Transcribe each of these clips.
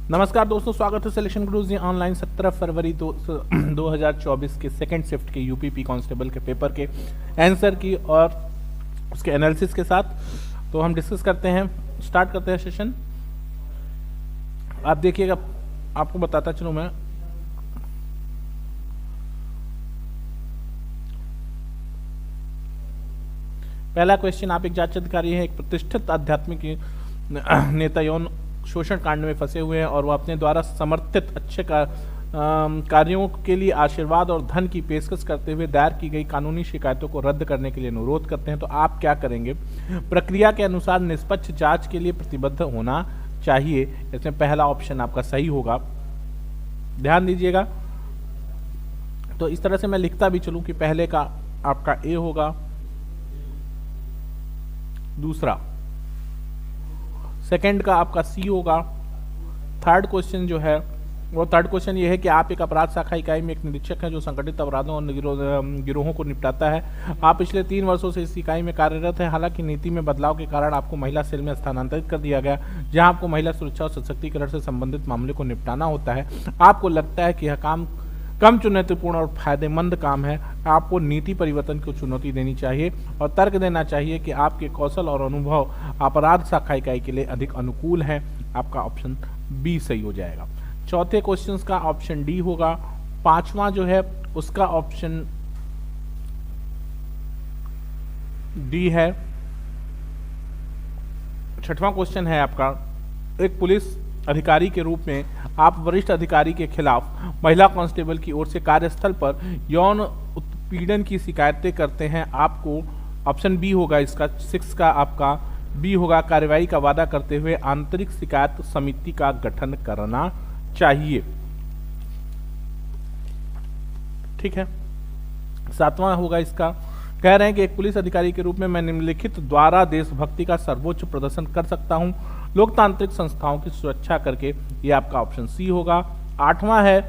नमस्कार दोस्तों, स्वागत है सिलेक्शन गुरुजी ऑनलाइन। 17 फरवरी 2024 के सेकंड शिफ्ट के यूपीपी कांस्टेबल के पेपर के आंसर की और उसके एनालिसिस के साथ तो हम डिस्कस करते हैं। स्टार्ट करते हैं सेशन। आप देखिएगा, आपको बताता चलूं मैं। पहला क्वेश्चन, आप एक जांच अधिकारी हैं, एक प्रतिष्ठित आध्यात्मिक नेता यौन शोषण कांड में फंसे हुए हैं और वो अपने द्वारा समर्थित अच्छे कार्यों के लिए आशीर्वाद और धन की पेशकश करते हुए दायर की गई कानूनी शिकायतों को रद्द करने के लिए अनुरोध करते हैं। तो आप क्या करेंगे? प्रक्रिया के अनुसार निष्पक्ष जांच के लिए प्रतिबद्ध होना चाहिए। इसमें पहला ऑप्शन आपका सही होगा, ध्यान दीजिएगा। तो इस तरह से मैं लिखता भी चलूं कि पहले का आपका ए होगा, दूसरा सेकंड का आपका सी होगा। थर्ड क्वेश्चन जो है वो थर्ड क्वेश्चन ये है कि आप एक अपराध शाखा इकाई में एक निरीक्षक हैं जो संगठित अपराधों और गिरोहों को निपटाता है। आप पिछले 3 वर्षों से इस इकाई में कार्यरत हैं। हालांकि नीति में बदलाव के कारण आपको महिला सेल में स्थानांतरित कर दिया गया, जहां आपको महिला सुरक्षा और सशक्तिकरण से संबंधित मामले को निपटाना होता है। आपको लगता है कि यह काम कम चुनौतीपूर्ण और फायदेमंद काम है। आपको नीति परिवर्तन को चुनौती देनी चाहिए और तर्क देना चाहिए कि आपके कौशल और अनुभव अपराध शाखा इकाई के लिए अधिक अनुकूल हैं। आपका ऑप्शन बी सही हो जाएगा। चौथे क्वेश्चन का ऑप्शन डी होगा। पांचवा जो है उसका ऑप्शन डी है। छठवां क्वेश्चन है आपका, एक पुलिस अधिकारी के रूप में आप वरिष्ठ अधिकारी के खिलाफ महिला कांस्टेबल की ओर से कार्यस्थल पर यौन उत्पीड़न की शिकायतें करते हैं। आपको ऑप्शन बी होगा इसका, 6 का आपका बी होगा, कार्रवाई का वादा करते हुए आंतरिक शिकायत समिति का गठन करना चाहिए। ठीक है। 7वां होगा इसका, कह रहे हैं कि एक पुलिस अधिकारी के रूप में मैं निम्नलिखित द्वारा देशभक्ति का सर्वोच्च प्रदर्शन कर सकता हूं, लोकतांत्रिक संस्थाओं की सुरक्षा करके। ये आपका ऑप्शन सी होगा। 8वां है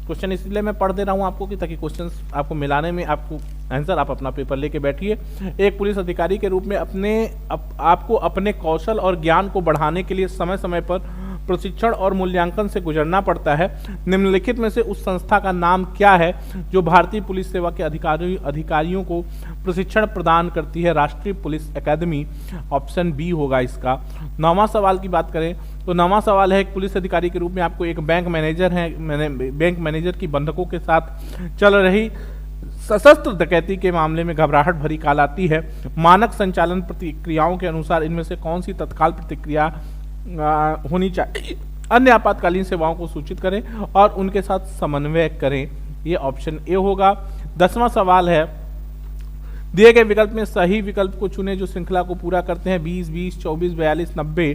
क्वेश्चन, इसलिए मैं पढ़ दे रहा हूं आपको कि ताकि क्वेश्चंस आपको मिलाने में आपको आंसर, आप अपना पेपर लेके बैठिए। एक पुलिस अधिकारी के रूप में आपको अपने कौशल और ज्ञान को बढ़ाने के लिए समय समय पर प्रशिक्षण और मूल्यांकन से गुजरना पड़ता है। निम्नलिखित में से उस संस्था का नाम क्या है जो भारतीय पुलिस सेवा के अधिकारियों को प्रशिक्षण प्रदान करती है? राष्ट्रीय पुलिस एकेडमी। ऑप्शन बी होगा इसका। 9वां सवाल की बात करें तो 9वां सवाल है, एक पुलिस अधिकारी के रूप में आपको एक बैंक मैनेजर की बंधकों के साथ चल रही सशस्त्र डकैती के मामले में घबराहट भरी कॉल आती है। मानक संचालन प्रक्रियाओं के अनुसार इनमें से कौन सी तत्काल प्रतिक्रिया होनी चाहिए? अन्य आपातकालीन सेवाओं को सूचित करें और उनके साथ समन्वय करें। ये ऑप्शन ए होगा। 10वां सवाल है, दिए गए विकल्प में सही विकल्प को चुने जो श्रृंखला को पूरा करते हैं। 20, 20, 24, 42, 90।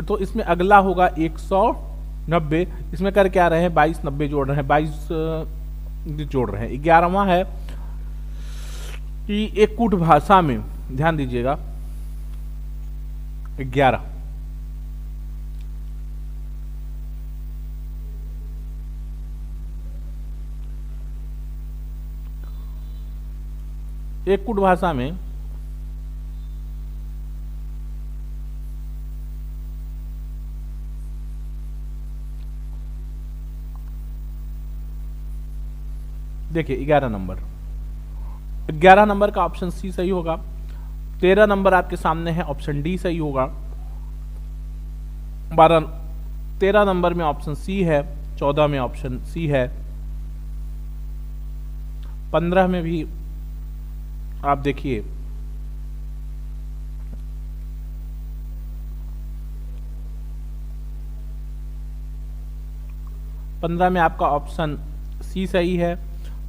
तो इसमें अगला होगा 190। इसमें कर क्या रहे हैं? 22, 90 जोड़ रहे हैं, 22 जोड़ रहे हैं। 11वां है कि एक कूट भाषा में, ध्यान दीजिएगा, 11 एक कूट भाषा में देखिए 11 नंबर का ऑप्शन सी सही होगा। 13 नंबर आपके सामने है, ऑप्शन डी सही होगा। 13 नंबर में ऑप्शन सी है, 14 में ऑप्शन सी है, 15 में भी आप देखिए, में आपका ऑप्शन सी सही है,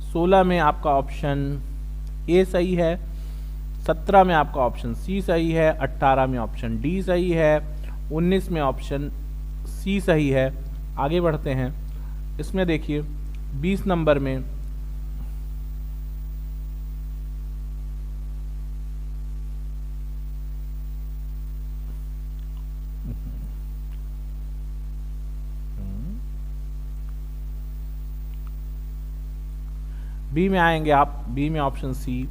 16 में आपका ऑप्शन ए सही है, 17 में आपका ऑप्शन सी सही है, 18 में ऑप्शन डी सही है, 19 में ऑप्शन सी सही है। आगे बढ़ते हैं। इसमें देखिए 20 नंबर में बी में आएंगे आप, बी में ऑप्शन सी,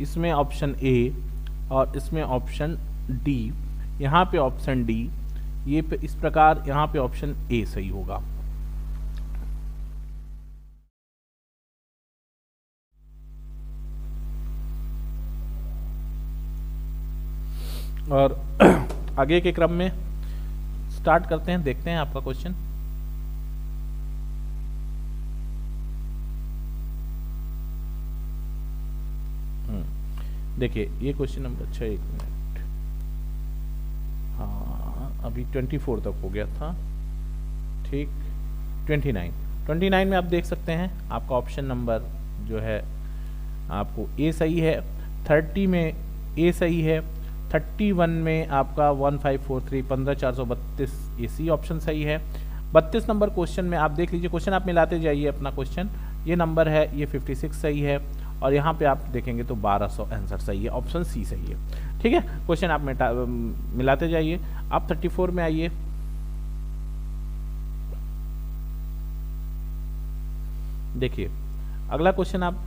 इसमें ऑप्शन ए और इसमें ऑप्शन डी। यहाँ पे ऑप्शन डी, इस प्रकार यहाँ पे ऑप्शन ए सही होगा। और आगे के क्रम में स्टार्ट करते हैं, देखते हैं आपका क्वेश्चन। देखिए ये क्वेश्चन नंबर 6, एक मिनट, हाँ अभी 24 तक हो गया था, ठीक। 29 में आप देख सकते हैं आपका ऑप्शन नंबर जो है आपको ए सही है, 30 में ए सही है, 31 में आपका 1543 15432 ए सी ऑप्शन सही है। 32 नंबर क्वेश्चन में आप देख लीजिए, क्वेश्चन आप मिलाते जाइए अपना क्वेश्चन, ये नंबर है ये 56 सही है, और यहाँ पे आप देखेंगे तो 1200 आंसर सही है, ऑप्शन सी सही है, ठीक है। क्वेश्चन आप मिलाते जाइए। आप 34 में आइए, देखिए अगला क्वेश्चन आप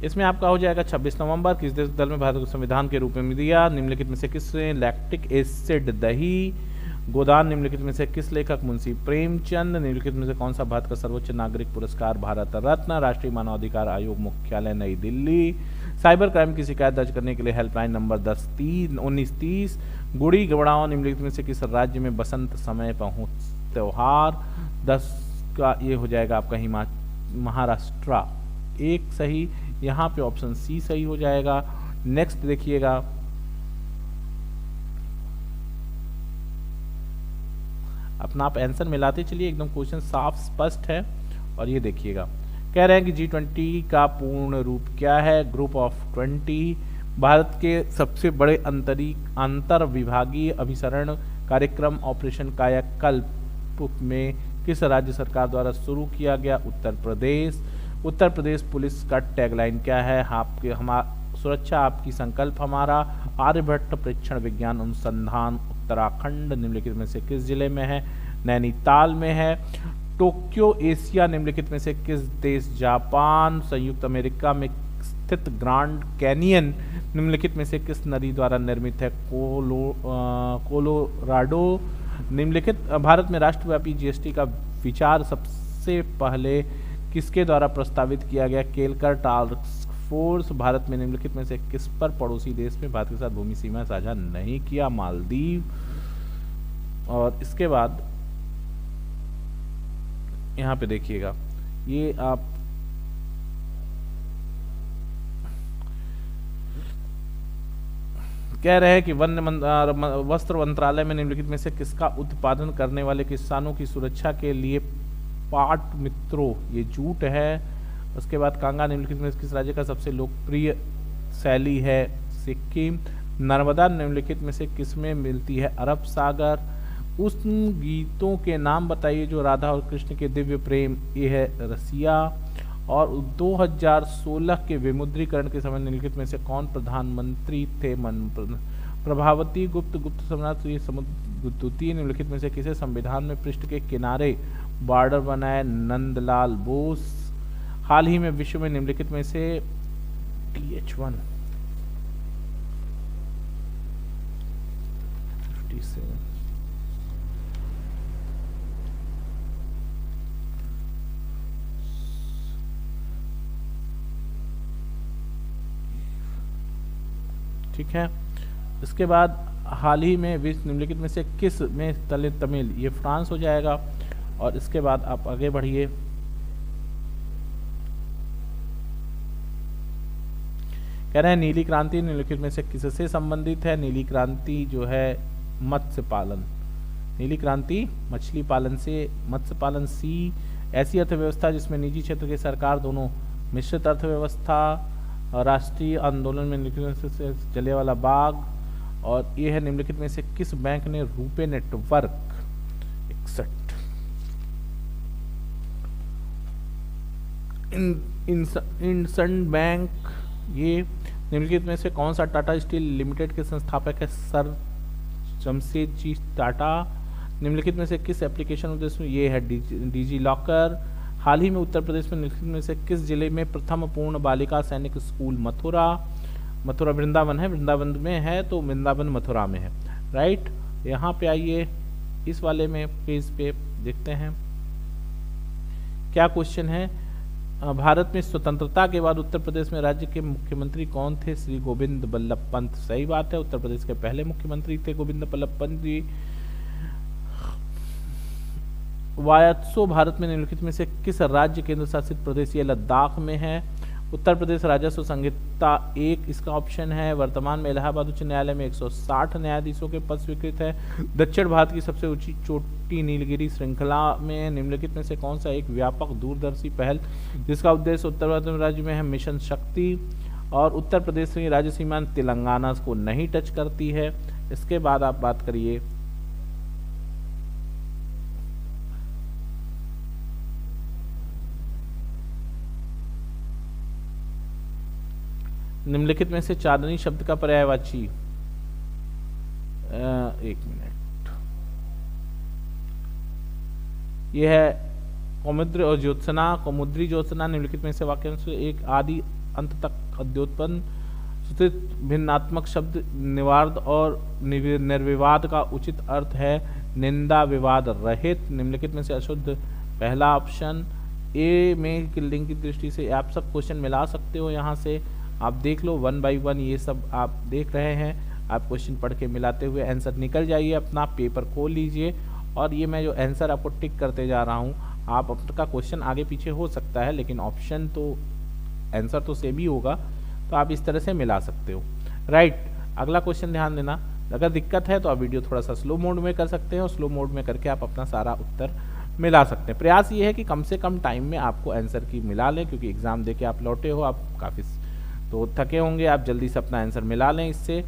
इसमें आपका हो जाएगा 26 नवंबर, किस देश दल में भारत को संविधान के रूप में दिया, निम्नलिखित में से किसने लैक्टिक एसिड दही गोदान, निम्नलिखित में से किस लेखक मुंशी प्रेमचंद, निम्नलिखित में से कौन सा भारत का सर्वोच्च नागरिक पुरस्कार भारत रत्न, राष्ट्रीय मानवाधिकार आयोग मुख्यालय नई दिल्ली, साइबर क्राइम की शिकायत दर्ज करने के लिए हेल्पलाइन नंबर 1930, गुड़ी गवड़ाओं, निम्नलिखित में से किस राज्य में बसंत समय पहुंच त्योहार, 10 का ये हो जाएगा आपका महाराष्ट्र, एक सही, यहाँ पे ऑप्शन सी सही हो जाएगा। नेक्स्ट देखिएगा, अपना आप आंसर मिलाते चलिए, एकदम क्वेश्चन साफ स्पष्ट है। और ये देखिएगा, कह रहे हैं कि G20 का पूर्ण रूप क्या है, ग्रुप ऑफ 20, भारत के सबसे बड़े अंतर विभागीय अभिसरण कार्यक्रम ऑपरेशन कायाकल्प में किस राज्य सरकार द्वारा शुरू किया गया, उत्तर प्रदेश पुलिस का टैगलाइन क्या है, सुरक्षा आपकी संकल्प हमारा, आर्यभट्ट प्रेक्षण विज्ञान अनुसंधान उत्तराखंड निम्नलिखित में से किस जिले में है, नैनीताल में है, टोक्यो एशिया निम्नलिखित में से किस देश, जापान, संयुक्त अमेरिका में स्थित ग्रांड कैनियन निम्नलिखित में से किस नदी द्वारा निर्मित है, कोलोराडो, निम्नलिखित भारत में राष्ट्रव्यापी जीएसटी का विचार सबसे पहले किसके द्वारा प्रस्तावित किया गया, केलकर टास्क फोर्स, भारत में निम्नलिखित में से किस पर पड़ोसी देश में भारत के साथ भूमि सीमा साझा नहीं किया, मालदीव। और इसके बाद यहाँ पे देखिएगा, ये आप कह रहे हैं कि वस्त्र मंत्रालय में निम्नलिखित में से किसका उत्पादन करने वाले किसानों की सुरक्षा के लिए पाट मित्रों, ये जूट है। उसके बाद कांगा निम्नलिखित में किस राज्य का सबसे लोकप्रिय शैली है, सिक्किम। नर्मदा निम्नलिखित में से किसमें मिलती है, अरब सागर। उन गीतों के नाम बताइए जो राधा और कृष्ण के दिव्य प्रेम, ये है रसिया। और 2016 के विमुद्रीकरण के समय निम्नलिखित में से कौन प्रधानमंत्री थे, प्रभावती गुप्त सम्राट द्वितीय। निम्नलिखित में से किसे संविधान में पृष्ठ के किनारे बॉर्डर बनाए, नंदलाल बोस। हाल ही में विश्व में निम्नलिखित में से TH1 57 ठीक है। इसके बाद हाल ही में विश्व निम्नलिखित में से किस में तमिल, ये फ्रांस हो जाएगा। और इसके बाद आप आगे बढ़िए, कह रहे हैं नीली क्रांति निम्नलिखित में से किससे संबंधित है, नीली क्रांति जो है मत्स्य पालन, नीली क्रांति मछली पालन से, मत्स्य पालन सी। ऐसी अर्थव्यवस्था जिसमें निजी क्षेत्र के सरकार दोनों, मिश्रित अर्थव्यवस्था। राष्ट्रीय आंदोलन में निम्नलिखित से जलियांवाला बाग। और ये है निम्नलिखित में से किस बैंक ने रुपे नेटवर्क 61। इंडसइंड बैंक, ये निम्नलिखित में से कौन सा टाटा स्टील लिमिटेड के संस्थापक है, सर जमशेदजी टाटा। निम्नलिखित में से किस एप्लीकेशन उद्देश्य में, ये है डिजी लॉकर। हाल ही में उत्तर प्रदेश में निम्नलिखित में से किस जिले में प्रथम पूर्ण बालिका सैनिक स्कूल, मथुरा। मथुरा वृंदावन है, वृंदावन में है तो वृंदावन मथुरा में है, राइट। यहाँ पे आइए, इस वाले में पेज पे देखते हैं क्या क्वेश्चन है। भारत में स्वतंत्रता के बाद उत्तर प्रदेश में राज्य के मुख्यमंत्री कौन थे? श्री गोविंद बल्लभ पंत। सही बात है, उत्तर प्रदेश के पहले मुख्यमंत्री थे गोविंद बल्लभ पंत जी। वायत्सो भारत में निम्नलिखित में से किस राज्य केंद्र शासित प्रदेश? ये लद्दाख में है। उत्तर प्रदेश राजस्व संहिता 1 इसका ऑप्शन है। वर्तमान में इलाहाबाद उच्च न्यायालय में 160 न्यायाधीशों के पद स्वीकृत है। दक्षिण भारत की सबसे ऊंची चोटी नीलगिरी श्रृंखला में निम्नलिखित में से कौन सा एक व्यापक दूरदर्शी पहल जिसका उद्देश्य उत्तर भारत राज्य में है? मिशन शक्ति। और उत्तर प्रदेश की राज्य सीमा तेलंगाना को नहीं टच करती है। इसके बाद आप बात करिए निम्नलिखित में से चांदनी शब्द का पर्यायवाची। एक मिनट, यह है कौमुद्री और ज्योत्सना। कौमुद्री ज्योत्सना निम्नलिखित में से वाक्यांश एक आदि अंत तक अद्योत्पन्न सूत्रित भिन्नात्मक शब्द निवार्द और निर्विवाद का उचित अर्थ है निंदा विवाद रहित। निम्नलिखित में से अशुद्ध पहला ऑप्शन। ए में लिंग की दृष्टि से आप सब क्वेश्चन मिला सकते हो, यहाँ से आप देख लो 1 बाई 1 ये सब आप देख रहे हैं। आप क्वेश्चन पढ़ के मिलाते हुए आंसर निकल जाइए, अपना पेपर खोल लीजिए और ये मैं जो आंसर आपको टिक करते जा रहा हूँ, आप आपका क्वेश्चन आगे पीछे हो सकता है लेकिन ऑप्शन तो आंसर तो सेम ही होगा, तो आप इस तरह से मिला सकते हो, राइट। अगला क्वेश्चन ध्यान देना, अगर दिक्कत है तो आप वीडियो थोड़ा सा स्लो मोड में कर सकते हैं और स्लो मोड में करके आप अपना सारा उत्तर मिला सकते हैं। प्रयास ये है कि कम से कम टाइम में आपको आंसर की मिला लें, क्योंकि एग्जाम देके आप लौटे हो, आप काफ़ी तो थके होंगे, आप जल्दी से अपना आंसर मिला लें। इससे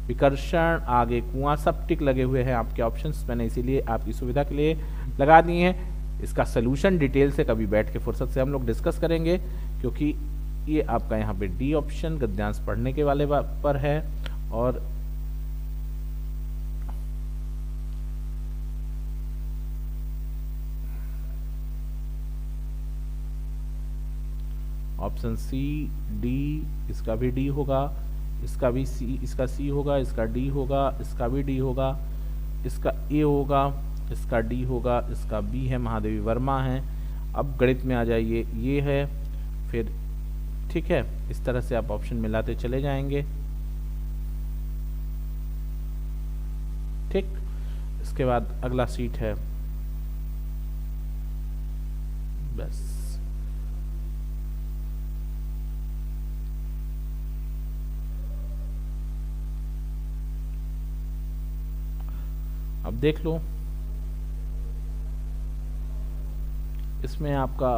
विकर्षण, आगे कुआं, सब टिक लगे हुए हैं आपके ऑप्शंस, मैंने इसीलिए आपकी सुविधा के लिए लगा दिए हैं। इसका सोल्यूशन डिटेल से कभी बैठ के फुर्सत से हम लोग डिस्कस करेंगे, क्योंकि ये आपका यहाँ पे डी ऑप्शन गद्यांश पढ़ने के वाले पर है और ऑप्शन सी, डी, इसका भी डी होगा, इसका भी सी, इसका सी होगा, इसका डी होगा, इसका भी डी होगा, इसका ए होगा, इसका डी होगा, इसका बी है, महादेवी वर्मा है। अब गणित में आ जाइए, ये है, फिर ठीक है, इस तरह से आप ऑप्शन मिलाते चले जाएंगे, ठीक। इसके बाद अगला सीट है, बस अब देख लो, इसमें आपका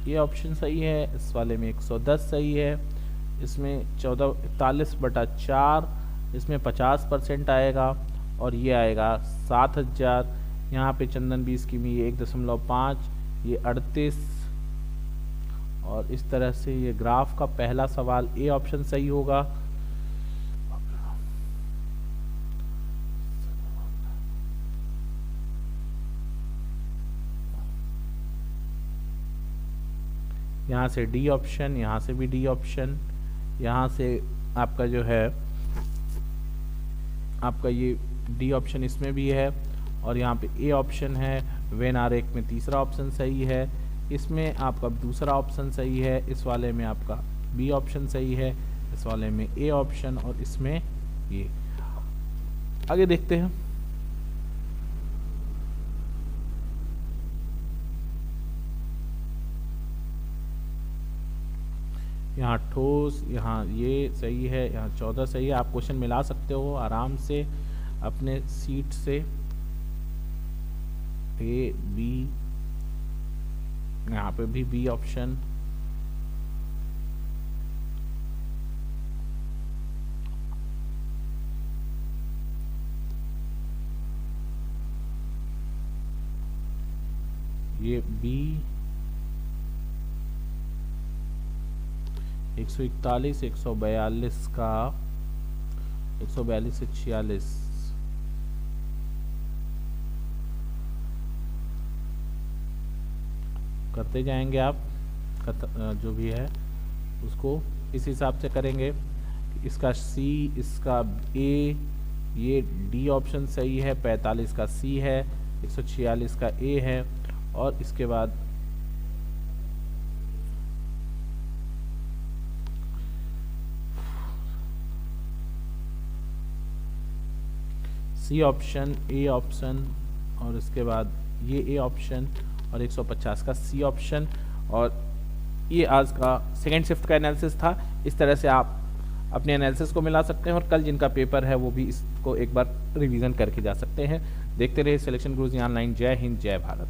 ये ऑप्शन सही है, इस वाले में 110 सही है, इसमें 1441/4, इसमें 50% आएगा और ये आएगा 7000। यहाँ पे चंदन 20 की में 1.5, ये 38 और इस तरह से ये ग्राफ का पहला सवाल ए ऑप्शन सही होगा। यहाँ से डी ऑप्शन, यहाँ से भी डी ऑप्शन, यहाँ से आपका जो है आपका ये डी ऑप्शन इसमें भी है और यहाँ पे ए ऑप्शन है। वेन आरेख में तीसरा ऑप्शन सही है, इसमें आपका दूसरा ऑप्शन सही है, इस वाले में आपका बी ऑप्शन सही है, इस वाले में ए ऑप्शन और इसमें ये। आगे देखते हैं, यहाँ ठोस, यहाँ ये सही है, यहाँ 14 सही है। आप क्वेश्चन मिला सकते हो आराम से अपने सीट से, ए बी, यहाँ पे भी बी ऑप्शन, ये बी 141, 142 का 142 से 46 करते जाएंगे आप, जो भी है उसको इस हिसाब से करेंगे। इसका सी, इसका ए, ये डी ऑप्शन सही है, 45 का सी है, 146 का ए है, और इसके बाद सी ऑप्शन, ए ऑप्शन, और इसके बाद ये ए ऑप्शन और 150 का सी ऑप्शन। और ये आज का सेकेंड शिफ्ट का एनालिसिस था। इस तरह से आप अपने एनालिसिस को मिला सकते हैं और कल जिनका पेपर है वो भी इसको एक बार रिवीजन करके जा सकते हैं। देखते रहिए सिलेक्शन गुरुजी ऑनलाइन। जय हिंद, जय भारत।